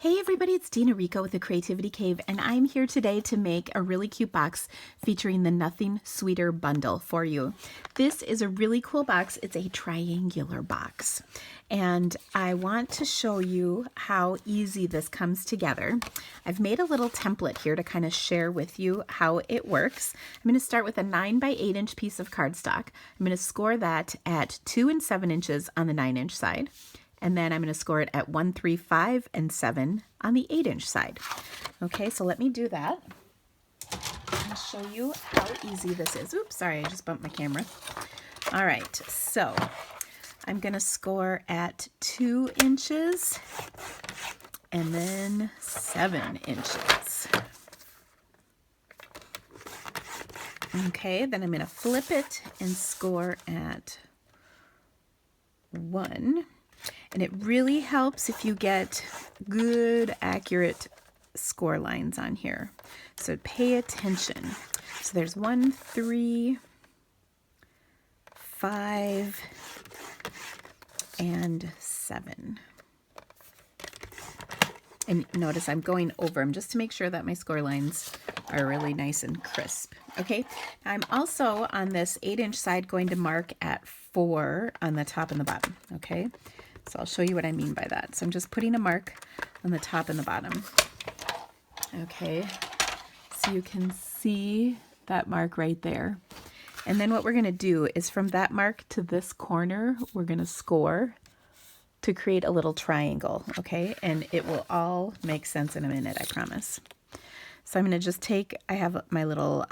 Hey everybody, it's Dina Rico with the Creativity Cave, and I'm here today to make a really cute box featuring the Nothing Sweeter bundle for you. This is a really cool box. It's a triangular box, and I want to show you how easy this comes together. I've made a little template here to kind of share with you how it works. I'm going to start with a 9 by 8 inch piece of cardstock. I'm going to score that at 2 and 7 inches on the 9-inch side. And then I'm going to score it at 1, 3, 5, and 7 on the 8-inch side. Okay, so let me do that. I'll show you how easy this is. Oops, sorry, I just bumped my camera. All right, so I'm going to score at 2 inches and then 7 inches. Okay, then I'm going to flip it and score at 1. And it really helps if you get good, accurate score lines on here. So pay attention. So there's 1, 3, 5, and 7. And notice I'm going over them just to make sure that my score lines are really nice and crisp. Okay, I'm also on this 8-inch side going to mark at 4 on the top and the bottom. Okay. So I'll show you what I mean by that. So I'm just putting a mark on the top and the bottom. Okay, so you can see that mark right there. And then what we're going to do is from that mark to this corner, we're going to score to create a little triangle, okay? And it will all make sense in a minute, I promise. So I'm going to just take, I have my little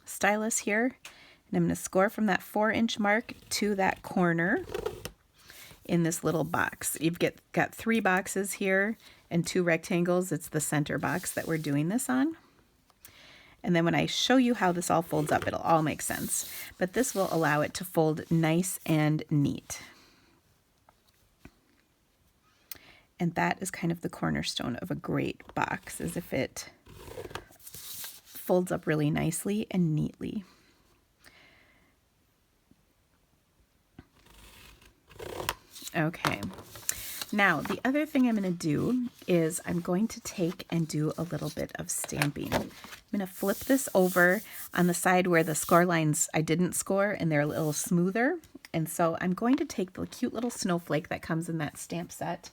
stylus here, and I'm going to score from that 4-inch mark to that corner in this little box. You've got 3 boxes here and 2 rectangles. It's the center box that we're doing this on. And then when I show you how this all folds up, it'll all make sense. But this will allow it to fold nice and neat. And that is kind of the cornerstone of a great box, is if it folds up really nicely and neatly. Okay, now the other thing I'm going to do is I'm going to take and do a little bit of stamping. I'm going to flip this over on the side where the score lines I didn't score and they're a little smoother. And so I'm going to take the cute little snowflake that comes in that stamp set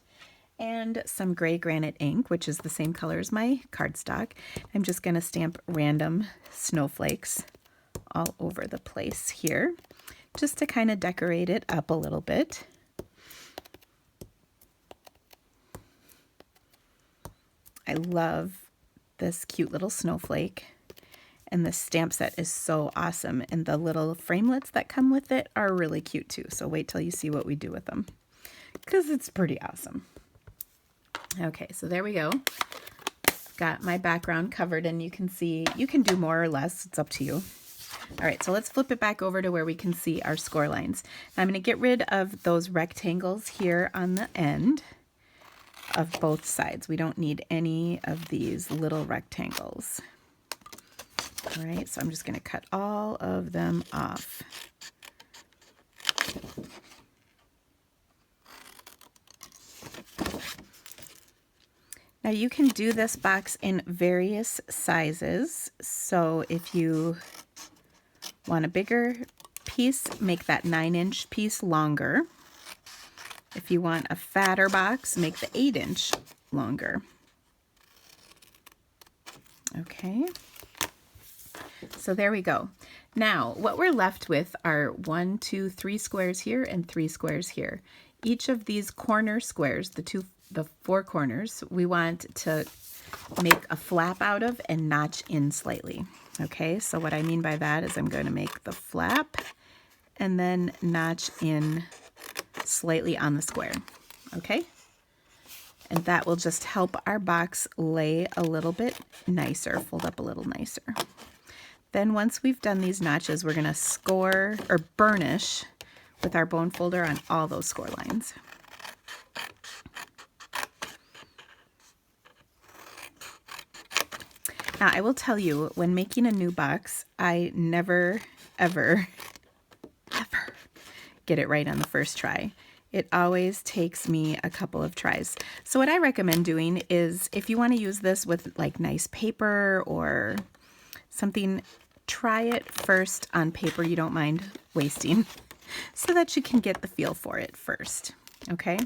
and some gray granite ink, which is the same color as my cardstock. I'm just going to stamp random snowflakes all over the place here just to kind of decorate it up a little bit. I love this cute little snowflake, and the stamp set is so awesome, and the little framelits that come with it are really cute too, so wait till you see what we do with them, because it's pretty awesome. Okay, so there we go. Got my background covered, and you can see, you can do more or less, it's up to you. All right, so let's flip it back over to where we can see our score lines. Now I'm going to get rid of those rectangles here on the end of both sides. We don't need any of these little rectangles. All right, so I'm just going to cut all of them off. Now you can do this box in various sizes. So if you want a bigger piece, make that 9-inch piece longer. If you want a fatter box, make the 8-inch longer. Okay, so there we go. Now, what we're left with are 1, 2, 3 squares here and 3 squares here. Each of these corner squares, the 4 corners, we want to make a flap out of and notch in slightly. Okay, so what I mean by that is I'm going to make the flap and then notch in slightly on the square. Okay, and that will just help our box lay a little bit nicer, fold up a little nicer. Then once we've done these notches, we're going to score or burnish with our bone folder on all those score lines. Now I will tell you, when making a new box, I never ever get it right on the first try. It always takes me a couple of tries. So what I recommend doing is if you want to use this with like nice paper or something, try it first on paper you don't mind wasting so that you can get the feel for it first. Okay,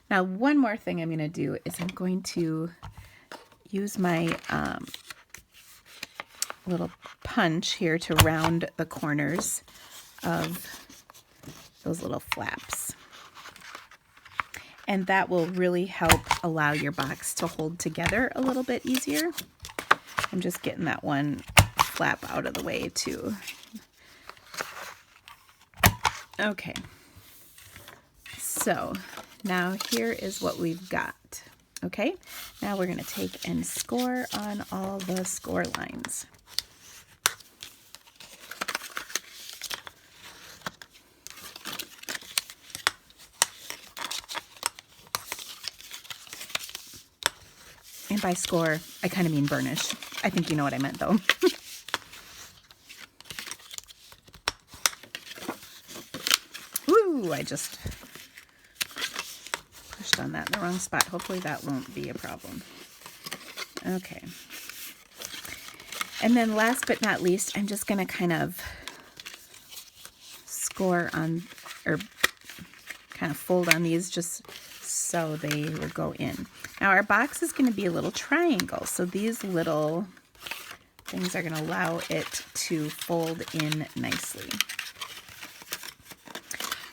now one more thing I'm going to do is I'm going to use my little punch here to round the corners of those little flaps. And that will really help allow your box to hold together a little bit easier. I'm just getting that one flap out of the way too. Okay, so now here is what we've got. Okay, now we're going to take and score on all the score lines. And by score, I kind of mean burnish. I think you know what I meant though. Ooh, I just pushed on that in the wrong spot. Hopefully that won't be a problem. Okay. And then last but not least, I'm just going to kind of score on, or kind of fold on these just so they will go in. Now our box is going to be a little triangle, so these little things are going to allow it to fold in nicely.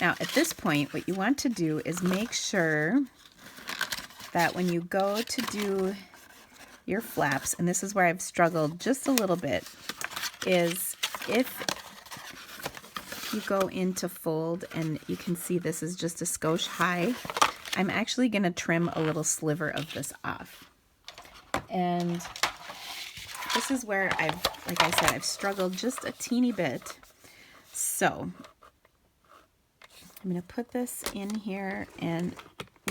Now at this point, what you want to do is make sure that when you go to do your flaps, and this is where I've struggled just a little bit, is if you go into fold and you can see this is just a skosh high, I'm actually going to trim a little sliver of this off. And this is where like I said, I've struggled just a teeny bit. So I'm going to put this in here and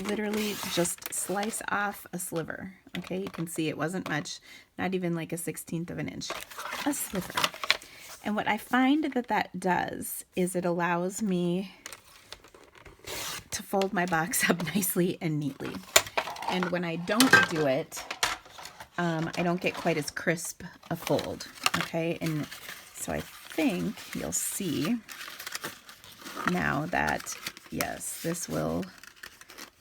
literally just slice off a sliver. Okay, you can see it wasn't much, not even like a 1/16 of an inch, a sliver. And what I find that does is it allows me to fold my box up nicely and neatly. And when I don't do it, I don't get quite as crisp a fold. Okay, and so I think you'll see now that, yes, this will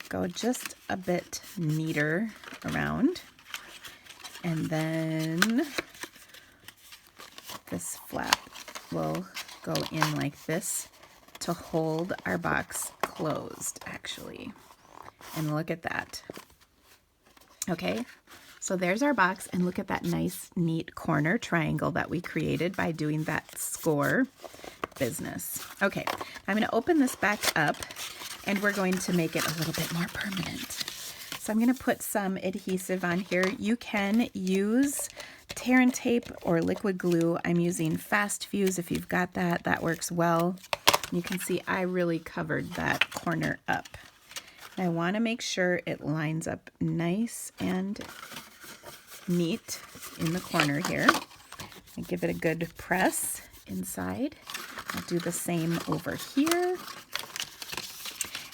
go just a bit neater around. And then this flap will go in like this to hold our box closed, actually. And look at that. Okay, so there's our box, and look at that nice, neat corner triangle that we created by doing that score business. Okay, I'm going to open this back up, and we're going to make it a little bit more permanent. So I'm going to put some adhesive on here. You can use tear and tape or liquid glue. I'm using Fast Fuse. If you've got that, that works well. You can see I really covered that corner up. I want to make sure it lines up nice and neat in the corner here. And give it a good press inside. I'll do the same over here.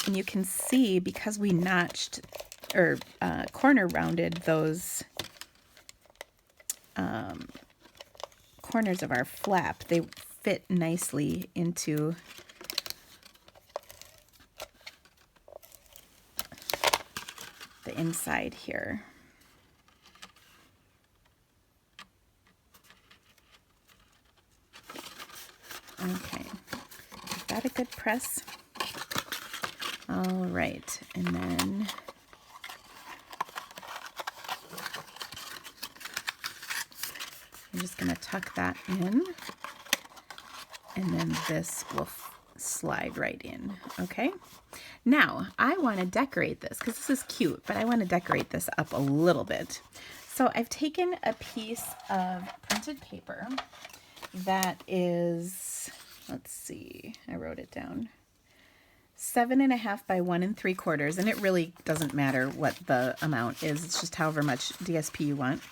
And you can see, because we notched or corner rounded those corners of our flap, they fit nicely into the inside here. Okay, got a good press. All right, and then I'm just going to tuck that in, and then this will slide right in. Okay, now I want to decorate this because this is cute, but I want to decorate this up a little bit. So I've taken a piece of printed paper that is, let's see, I wrote it down, 7.5 by 1 3/4, and it really doesn't matter what the amount is. It's just however much DSP you want.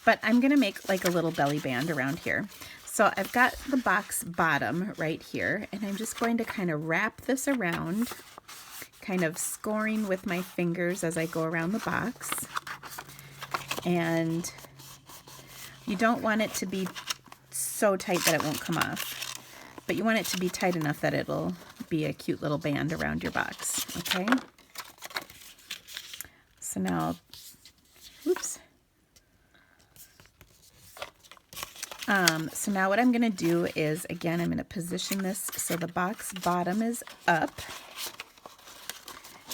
But I'm going to make like a little belly band around here. So I've got the box bottom right here, and I'm just going to kind of wrap this around, kind of scoring with my fingers as I go around the box. And you don't want it to be so tight that it won't come off, but you want it to be tight enough that it'll be a cute little band around your box, okay? So now, oops. So now what I'm going to do is, again, I'm going to position this so the box bottom is up,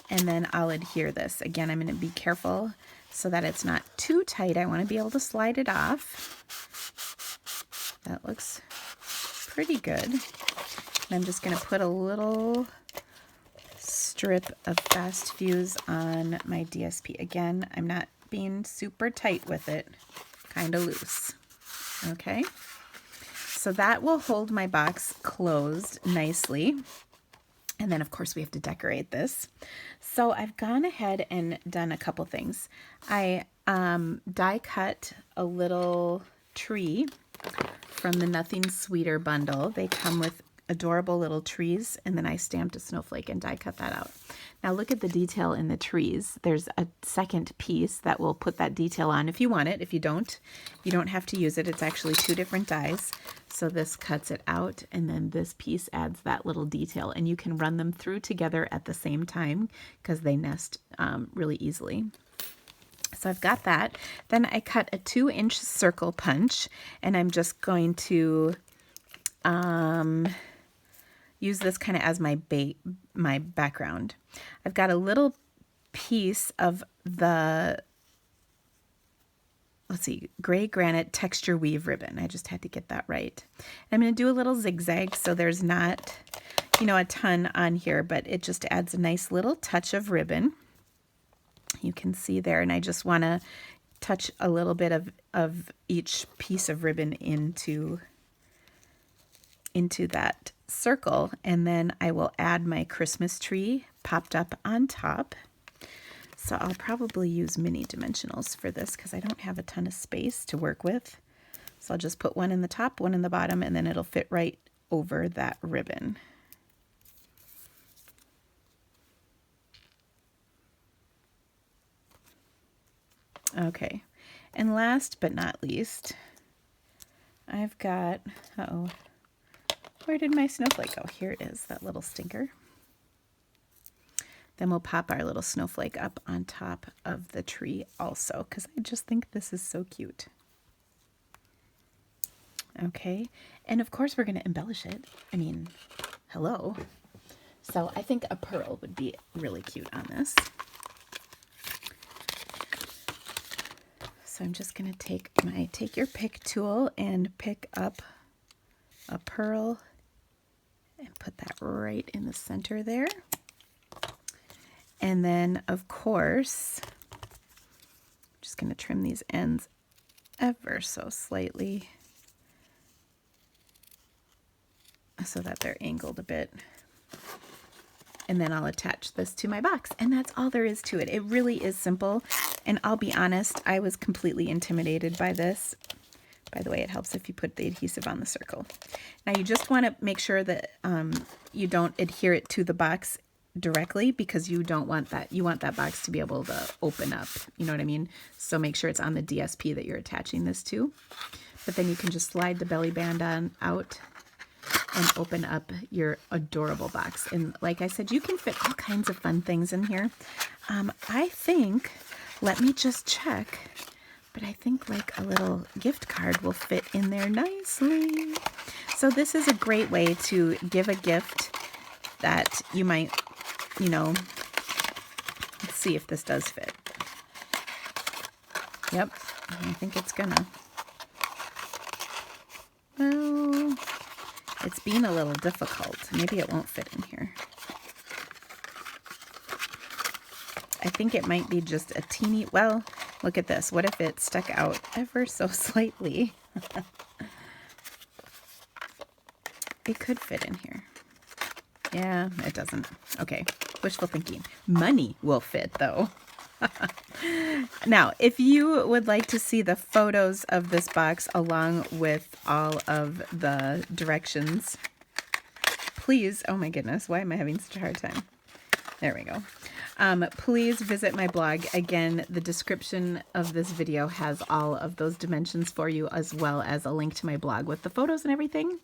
and then I'll adhere this. Again, I'm going to be careful so that it's not too tight. I want to be able to slide it off. That looks pretty good. And I'm just going to put a little strip of fast fuse on my DSP. Again, I'm not being super tight with it, kind of loose. Okay, so that will hold my box closed nicely. And then of course we have to decorate this. So I've gone ahead and done a couple things. I die cut a little tree from the Nothing Sweeter bundle. They come with adorable little trees, and then I stamped a snowflake and die cut that out. Now look at the detail in the trees. There's a second piece that will put that detail on if you want it. If you don't have to use it. It's actually two different dies. So this cuts it out, and then this piece adds that little detail, and you can run them through together at the same time because they nest really easily. So I've got that. Then I cut a 2-inch circle punch, and I'm just going to use this kind of as my background. I've got a little piece of the, let's see, gray granite texture weave ribbon. I just had to get that right. I'm going to do a little zigzag, so there's not, a ton on here, but it just adds a nice little touch of ribbon. You can see there, and I just want to touch a little bit of each piece of ribbon into that circle, and then I will add my Christmas tree popped up on top. So I'll probably use mini dimensionals for this because I don't have a ton of space to work with. So I'll just put one in the top, one in the bottom, and then it'll fit right over that ribbon. Okay, and last but not least, I've got, where did my snowflake go? Here it is, that little stinker. Then we'll pop our little snowflake up on top of the tree also, because I just think this is so cute. Okay, and of course we're going to embellish it. I mean, hello. So I think a pearl would be really cute on this. So I'm just going to take my take your pick tool and pick up a pearl and put that right in the center there. And then, of course, I'm just going to trim these ends ever so slightly so that they're angled a bit. And then I'll attach this to my box. And that's all there is to it. It really is simple. And I'll be honest, I was completely intimidated by this. By the way, it helps if you put the adhesive on the circle. Now you just want to make sure that you don't adhere it to the box directly, because you don't want that. You want that box to be able to open up. You know what I mean? So make sure it's on the DSP that you're attaching this to. But then you can just slide the belly band on out and open up your adorable box. And like I said, you can fit all kinds of fun things in here. I think, let me just check, but I think like a little gift card will fit in there nicely. So this is a great way to give a gift that you might, let's see if this does fit. Yep, I think it's gonna. Well, it's being a little difficult. Maybe it won't fit in here. I think it might be just a teeny, well, look at this. What if it stuck out ever so slightly? It could fit in here. Yeah, it doesn't. Okay, wishful thinking. Money will fit though. Now, if you would like to see the photos of this box along with all of the directions, please, oh my goodness, why am I having such a hard time? There we go. Please visit my blog. Again, the description of this video has all of those dimensions for you, as well as a link to my blog with the photos and everything.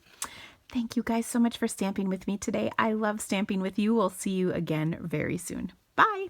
Thank you guys so much for stamping with me today. I love stamping with you. We'll see you again very soon. Bye.